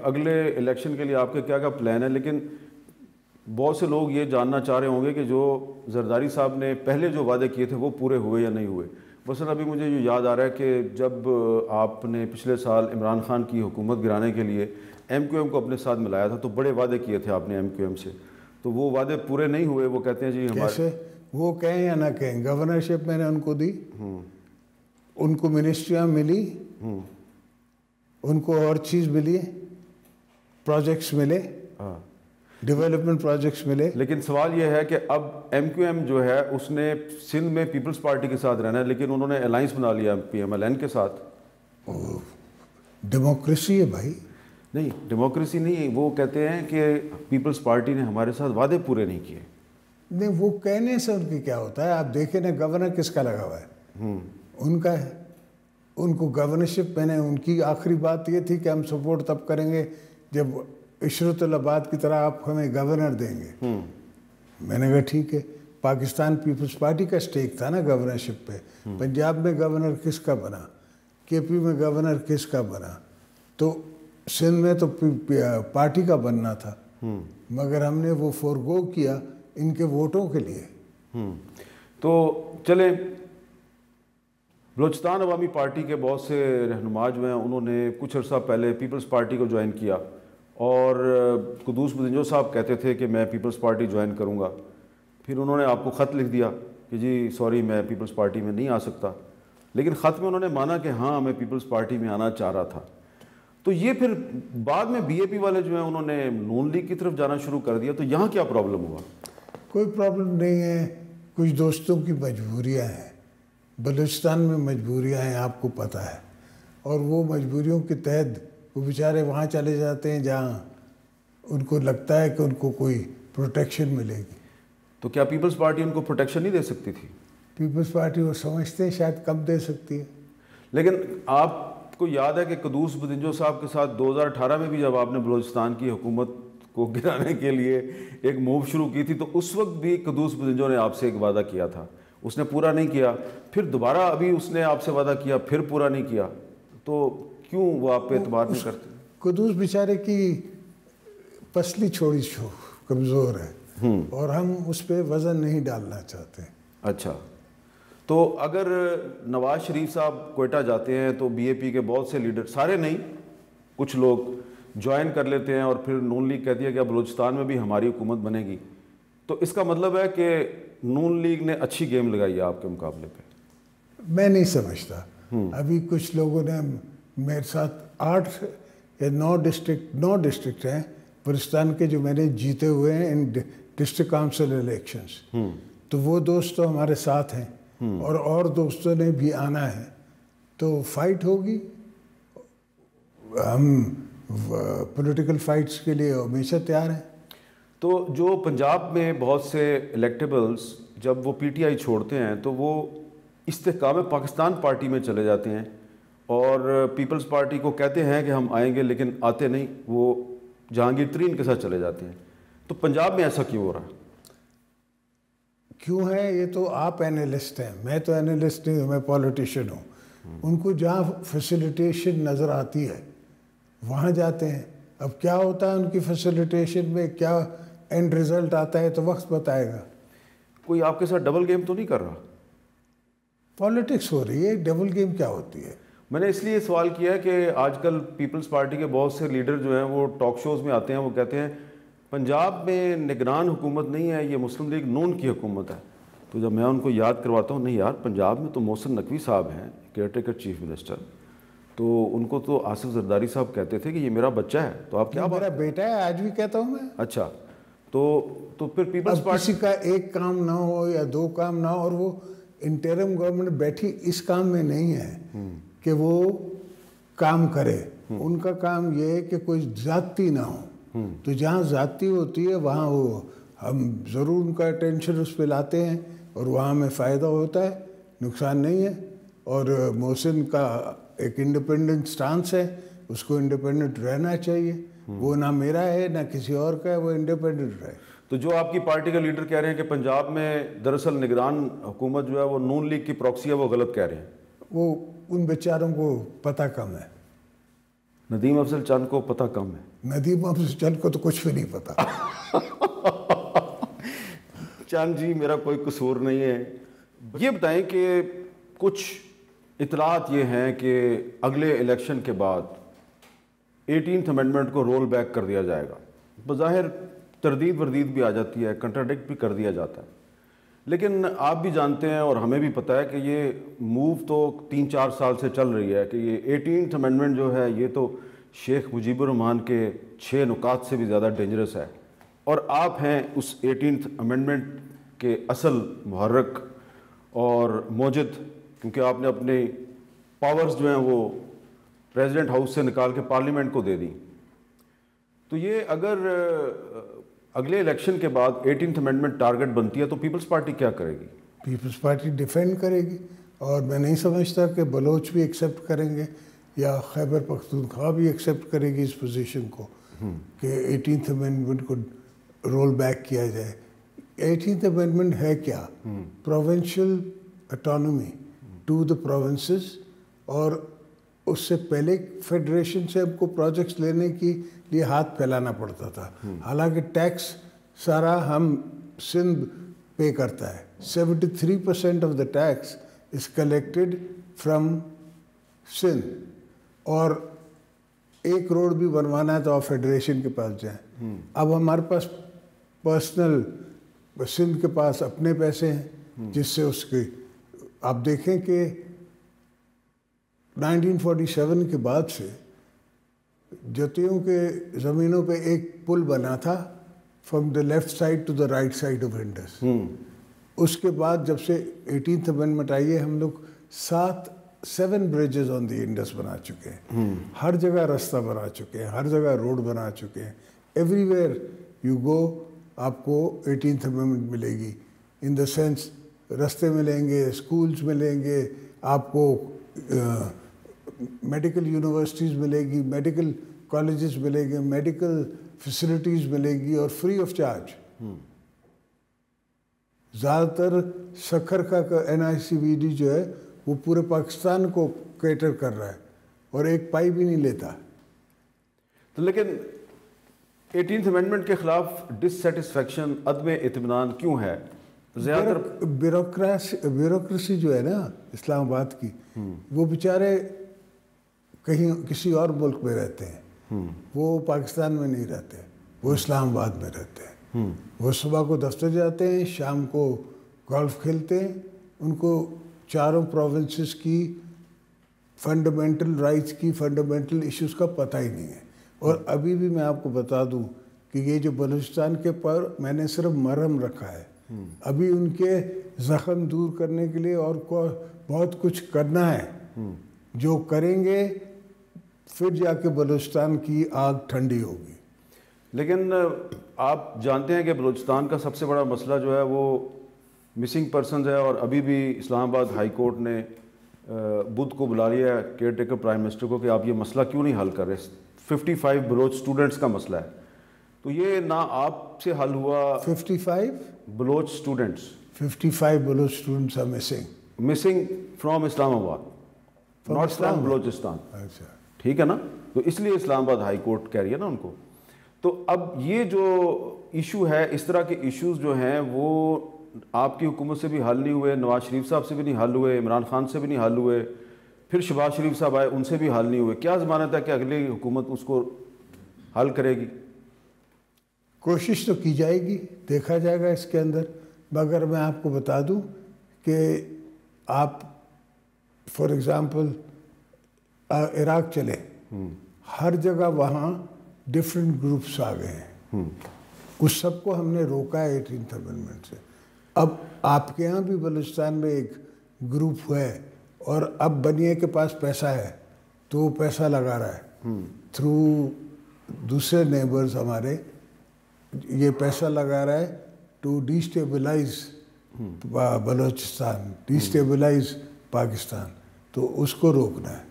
اگلے الیکشن کے لیے آپ کے کیا کیا پلان ہے؟ لیکن بہت سے لوگ یہ جاننا چاہ رہے ہوں گے کہ جو زرداری صاحب نے پہلے جو وعدے کیے تھے وہ پورے ہوئے یا نہیں ہوئے. مثلا ابھی مجھے یہ یاد آ رہا ہے کہ جب آپ نے پچھلے سال عمران خان کی حکومت گرانے کے لیے ایم کیو ایم کو اپنے ساتھ ملایا تھا تو بڑے وعدے کیے تھے آپ نے ایم کیو ایم سے, تو وہ وعدے پورے نہیں ہوئے. وہ کہتے ہیں جی کیسے وہ کہیں یا نہ کہیں, گورنرشپ میں نے ان کو دی, ان کو منسٹریاں ملی, ان کو اور چیز ملی, پروجیکٹس ملے, ڈیولپمنٹ پروجیکٹس ملے. لیکن سوال یہ ہے کہ اب ایم کیو ایم جو ہے اس نے سندھ میں پیپلز پارٹی کے ساتھ رہنا ہے, لیکن انہوں نے الائنس بنا لیا پی ایم ایل این کے ساتھ. ڈیموکریسی ہے بھائی. نہیں ڈیموکریسی نہیں, وہ کہتے ہیں کہ پیپلز پارٹی نے ہمارے ساتھ وعدے پورے نہیں کیے. نہیں وہ کہنے سے ان کی کیا ہوتا ہے, آپ دیکھیں نا گورنر کس کا لگا ہوا ہے, ان کا ہے. ان کو گورنرشپ میں نے ان کی آخری بات یہ تھی کہ ہم سپورٹ تب کریں گے جب عشرت العباد کی طرح آپ ہمیں گورنر دیں گے. میں نے کہا ٹھیک ہے. پاکستان پیپلز پارٹی کا سٹیک تھا نا گورنرشپ پہ. پنجاب میں گورنر کس کا بنا, کے پی میں گورنر کس کا بنا, تو سندھ میں تو پارٹی کا بننا تھا, مگر ہم نے وہ فورگو کیا ان کے ووٹوں کے لیے. تو چلیں, بلوچستان عوامی پارٹی کے بہت سے رہنما جو ہیں انہوں نے کچھ عرصہ پہلے پیپلز پارٹی کو جوائن کیا, اور قدوس بدنجو صاحب کہتے تھے کہ میں پیپلز پارٹی جوائن کروں گا. پھر انہوں نے آپ کو خط لکھ دیا کہ جی سوری میں پیپلز پارٹی میں نہیں آ سکتا, لیکن خط میں انہوں نے مانا کہ ہاں میں پیپلز پارٹی میں آنا چاہ رہا تھا. تو یہ پھر بعد میں بی اے پی والے جو ہیں انہوں نے نون لیگ کی طرف جانا شروع کر دیا, تو یہاں کیا پرابلم ہوا؟ کوئی پرابلم نہیں ہے, کچھ دوستوں کی مجبوریاں ہیں. بلوچستان میں مجبوریاں ہیں آپ کو پتہ ہے, اور وہ مجبوریوں کے تحت وہ بیچارے وہاں چلے جاتے ہیں جہاں ان کو لگتا ہے کہ ان کو کوئی پروٹیکشن ملے گی. تو کیا پیپلز پارٹی ان کو پروٹیکشن نہیں دے سکتی تھی؟ پیپلز پارٹی وہ سمجھتے ہیں شاید کم دے سکتی ہے. لیکن آپ کو یاد ہے کہ قدوس بدنجو صاحب کے ساتھ 2018 میں بھی جب آپ نے بلوچستان کی حکومت کو گرانے کے لیے ایک موو شروع کی تھی, تو اس وقت بھی قدوس بدنجو نے آپ سے ایک وعدہ کیا تھا, اس نے پورا نہیں کیا. پھر دوبارہ ابھی اس نے آپ سے وعدہ کیا, پھر پورا نہیں کیا. تو کیوں وہ آپ پہ اعتبار نہیں کرتے؟ قدوس بیچارے کی پسلی چھوڑی کمزور ہے, اور ہم اس پہ وزن نہیں ڈالنا چاہتے. اچھا, تو اگر نواز شریف صاحب کوئٹہ جاتے ہیں تو بی اے پی کے بہت سے لیڈر, سارے نہیں کچھ لوگ جوائن کر لیتے ہیں, اور پھر نون لیگ کہتی ہے کہ اب بلوچستان میں بھی ہماری حکومت بنے گی, تو اس کا مطلب ہے کہ نون لیگ نے اچھی گیم لگائی ہے آپ کے مقابلے پہ؟ میں نہیں سمجھتا. ابھی کچھ لوگوں نے میرے ساتھ 8 یا 9 ڈسٹرکٹ ہیں بلوچستان کے جو میں نے جیتے ہوئے ہیں ان ڈسٹرکٹ کاؤنسل الیکشنز, تو وہ دوست تو ہمارے ساتھ ہیں, اور دوستوں نے بھی آنا ہے, تو فائٹ ہوگی. ہم پولیٹیکل فائٹس کے لیے ہمیشہ تیار ہیں. تو جو پنجاب میں بہت سے الیکٹیبلز جب وہ پی ٹی آئی چھوڑتے ہیں تو وہ استحکام پاکستان پارٹی میں چلے جاتے ہیں, اور پیپلز پارٹی کو کہتے ہیں کہ ہم آئیں گے, لیکن آتے نہیں, وہ جہانگیر ترین کے ساتھ چلے جاتے ہیں. تو پنجاب میں ایسا کیوں ہو رہا ہے؟ کیوں ہے یہ تو آپ اینالسٹ ہیں, میں تو اینالسٹ نہیں ہوں, میں پولیٹیشین ہوں. ان کو جہاں فیسیلیٹیشن نظر آتی ہے وہاں جاتے ہیں. اب کیا ہوتا ہے ان کی فیسیلیٹیشن میں, کیا اینڈ رزلٹ آتا ہے تو وقت بتائے گا. کوئی آپ کے ساتھ ڈبل گیم تو نہیں کر رہا؟ پالیٹکس ہو رہی ہے, ڈبل گیم کیا ہوتی ہے؟ میں نے اس لیے سوال کیا ہے کہ آج کل پیپلز پارٹی کے بہت سے لیڈر جو ہیں وہ ٹاک شوز میں آتے ہیں, وہ کہتے ہیں پنجاب میں نگران حکومت نہیں ہے, یہ مسلم لیگ نون کی حکومت ہے. تو جب میں ان کو یاد کرواتا ہوں, نہیں یار پنجاب میں تو محسن نقوی صاحب ہیں کیئر ٹیکر چیف منسٹر, تو ان کو تو آصف زرداری صاحب کہتے تھے کہ یہ میرا بچہ ہے. تو آپ کیا میرا بیٹا ہے, آج بھی کہتا ہوں میں. اچھا, تو پھر پیپلز پارٹی کسی کا ایک کام نہ ہو یا 2 کام نہ ہو, اور وہ انٹرم گورنمنٹ بیٹھی اس کام میں نہیں ہے کہ وہ کام کرے. ان کا کام یہ ہے کہ کوئی ذاتی نہ ہو, تو جہاں ذاتی ہوتی ہے وہاں وہ ہم ضرور ان کا اٹینشن اس پہ لاتے ہیں, اور وہاں میں فائدہ ہوتا ہے, نقصان نہیں ہے. اور محسن کا ایک انڈیپینڈنٹ سٹانس ہے, اس کو انڈیپینڈنٹ رہنا چاہیے. وہ نہ میرا ہے نہ کسی اور کا ہے, وہ انڈیپینڈنٹ رہے. تو جو آپ کی پارٹی کا لیڈر کہہ رہے ہیں کہ پنجاب میں دراصل نگران حکومت جو ہے وہ نون لیگ کی پراکسی ہے, وہ غلط کہہ رہے ہیں. وہ ان بیچاروں کو پتہ کم ہے. ندیم افضل چند کو پتہ کم ہے. ندیم افضل چند کو تو کچھ بھی نہیں پتہ. چند جی میرا کوئی قصور نہیں ہے. یہ بتائیں کہ کچھ اطلاعات یہ ہیں کہ اگلے الیکشن کے بعد 18th امینڈمنٹ کو رول بیک کر دیا جائے گا. بظاہر تردید وردید بھی آ جاتی ہے, کنٹراڈکٹ بھی کر دیا جاتا ہے, لیکن آپ بھی جانتے ہیں اور ہمیں بھی پتہ ہے کہ یہ موو تو 3-4 سال سے چل رہی ہے کہ یہ 18th امینڈمنٹ جو ہے یہ تو شیخ مجیب الرحمان کے 6 نکات سے بھی زیادہ ڈینجرس ہے, اور آپ ہیں اس 18th امینڈمنٹ کے اصل محرک اور موجد, کیونکہ آپ نے اپنے پاورز جو ہیں وہ پریزیڈنٹ ہاؤس سے نکال کے پارلیمنٹ کو دے دی. تو یہ اگر اگلے الیکشن کے بعد 18th امینڈمنٹ ٹارگٹ بنتی ہے تو پیپلز پارٹی کیا کرے گی؟ پیپلز پارٹی ڈیفینڈ کرے گی, اور میں نہیں سمجھتا کہ بلوچ بھی ایکسیپٹ کریں گے یا خیبر پختونخوا بھی ایکسیپٹ کرے گی اس پوزیشن کو کہ 18th امینڈمنٹ کو رول بیک کیا جائے. 18th امینڈمنٹ ہے کیا؟ Provincial autonomy to the provinces, اور اس سے پہلے فیڈریشن سے ہم کو پروجیکٹس لینے کے لیے ہاتھ پھیلانا پڑتا تھا. حالانکہ ٹیکس سارا ہم سندھ پے کرتا ہے. 73% of the tax is collected from Sindh, اور 1 کروڑ بھی بنوانا ہے تو آپ فیڈریشن کے پاس جائیں. اب ہمارے پاس پرسنل سندھ کے پاس اپنے پیسے ہیں جس سے اس کے آپ دیکھیں کہ 1947 کے بعد سے جتیوں کے زمینوں پہ ایک پل بنا تھا from the left side to the right side of Indus. اس کے بعد جب سے 18th امینڈمنٹ آئی ہے ہم لوگ 7 بریجز آن دی انڈس بنا چکے ہیں. ہر جگہ رستہ بنا چکے ہیں, ہر جگہ روڈ بنا چکے ہیں. ایوری ویئر یو گو آپ کو 18th امینڈمنٹ ملے گی, ان دا سینس رستے ملیں گے, اسکولز ملیں گے, آپ کو میڈیکل یونیورسٹیز ملے گی, میڈیکل کالجز ملے گے, میڈیکل فیسلٹیز ملے گی, اور فری آف چارج. زیادہ تر سکھر کا NICVD جو ہے وہ پورے پاکستان کو کیٹر کر رہا ہے اور ایک پائی بھی نہیں لیتا. تو لیکن 18th امینڈمنٹ کے خلاف ڈسسیٹسفیکشن, عدم اطمینان کیوں ہے؟ زیادہ تر بیوروکریسی جو ہے نا اسلام آباد کی, وہ بیچارے کہیں کسی اور ملک میں رہتے ہیں, وہ پاکستان میں نہیں رہتے, وہ اسلام آباد میں رہتے ہیں. وہ صبح کو دفتر جاتے ہیں, شام کو گولف کھیلتے ہیں. ان کو 4 پروونسز کی فنڈامنٹل رائٹس کی, فنڈامنٹل ایشوز کا پتہ ہی نہیں ہے. اور ابھی بھی میں آپ کو بتا دوں کہ یہ جو بلوچستان کے پر میں نے صرف مرہم رکھا ہے, ابھی ان کے زخم دور کرنے کے لیے اور بہت کچھ کرنا ہے. جو کریں گے پھر جا کے بلوچستان کی آگ ٹھنڈی ہوگی. لیکن آپ جانتے ہیں کہ بلوچستان کا سب سے بڑا مسئلہ جو ہے وہ مسنگ پرسنز ہے, اور ابھی بھی اسلام آباد ہائی کورٹ نے بدھ کو بلا لیا ہے کیئر ٹیکر پرائم منسٹر کو کہ آپ یہ مسئلہ کیوں نہیں حل کر رہے. 55 بلوچ اسٹوڈنٹس کا مسئلہ ہے, تو یہ نہ آپ سے حل ہوا. 55 Baloch students 55 Baloch students are missing from Islamabad, not from Balochistan. اچھا ٹھیک ہے نا, تو اس لیے اسلام آباد ہائی کورٹ کہہ رہی ہے نا ان کو. تو اب یہ جو ایشو ہے, اس طرح کے ایشوز جو ہیں وہ آپ کی حکومت سے بھی حل نہیں ہوئے, نواز شریف صاحب سے بھی نہیں حل ہوئے, عمران خان سے بھی نہیں حل ہوئے, پھر شہباز شریف صاحب آئے ان سے بھی حل نہیں ہوئے. کیا ضمانت ہے کہ اگلی حکومت اس کو حل کرے گی؟ کوشش تو کی جائے گی, دیکھا جائے گا اس کے اندر. مگر میں آپ کو بتا دوں کہ آپ فار ایگزامپل عراق چلیں, ہر جگہ وہاں ڈفرینٹ گروپس آ گئے ہیں. اس سب کو ہم نے روکا ہے 18th امینڈمنٹ سے. اب آپ کے یہاں بھی بلوچستان میں ایک گروپ ہے, اور اب بنیے کے پاس پیسہ ہے تو وہ پیسہ لگا رہا ہے تھرو دوسرے نیبرز ہمارے, یہ پیسہ لگا رہا ہے to destabilise Balochistan, destabilise Pakistan. تو اس کو روکنا ہے.